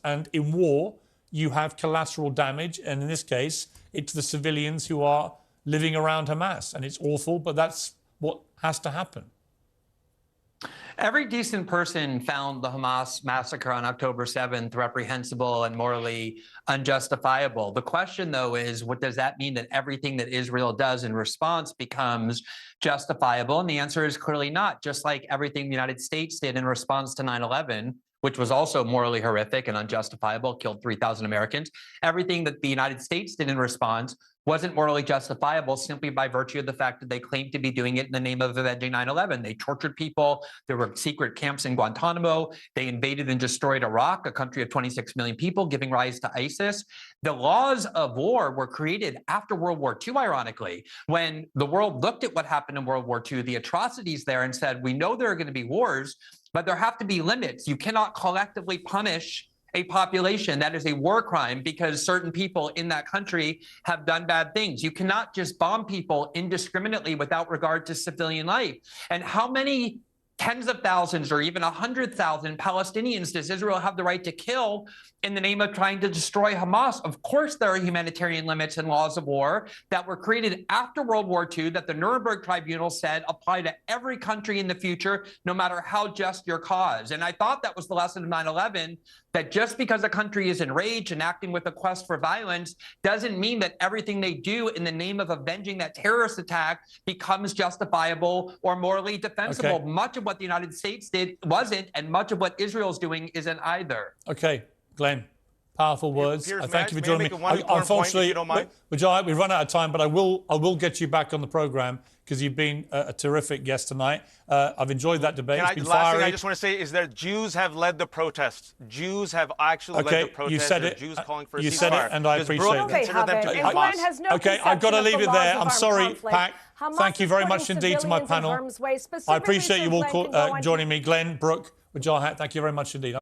And in war, you have collateral damage. And in this case, it's the civilians who are living around Hamas. And it's awful, but that's what has to happen. Every decent person found the Hamas massacre on October 7th reprehensible and morally unjustifiable. The question, though, is what does that mean that everything that Israel does in response becomes justifiable? And the answer is clearly not. Just like everything the United States did in response to 9/11, which was also morally horrific and unjustifiable, killed 3,000 Americans. Everything that the United States did in response wasn't morally justifiable simply by virtue of the fact that they claimed to be doing it in the name of avenging 9/11. They tortured people. There were secret camps in Guantanamo. They invaded and destroyed Iraq, a country of 26 million people, giving rise to ISIS. The laws of war were created after World War II, ironically, when the world looked at what happened in World War II, the atrocities there, and said, we know there are going to be wars, but there have to be limits. You cannot collectively punish a population. That is a war crime because certain people in that country have done bad things. You cannot just bomb people indiscriminately without regard to civilian life. And how many tens of thousands or even 100,000 Palestinians does Israel have the right to kill in the name of trying to destroy Hamas? Of course, there are humanitarian limits and laws of war that were created after World War II that the Nuremberg Tribunal said apply to every country in the future, no matter how just your cause. And I thought that was the lesson of 9/11, that just because a country is enraged and acting with a quest for violence doesn't mean that everything they do in the name of avenging that terrorist attack becomes justifiable or morally defensible. Okay. Much of what the United States did wasn't, and much of what Israel's doing isn't either. Okay, Glenn, powerful words. Piers, thank you for joining me. Unfortunately, we've run out of time, but I will get you back on the programme because you've been a terrific guest tonight. I've enjoyed that debate. It's been last fiery. thing I just want to say is that Jews have led the protests. Jews have actually led the protests. You said it. Jews calling for a you said it, and I appreciate it. They haven't. And Glenn has no Okay, I've got to leave it there. I'm sorry, Pat. Hamas Thank you very much indeed to my panel. I appreciate you all joining me. Glenn, Brooke, Wajahat, thank you very much indeed.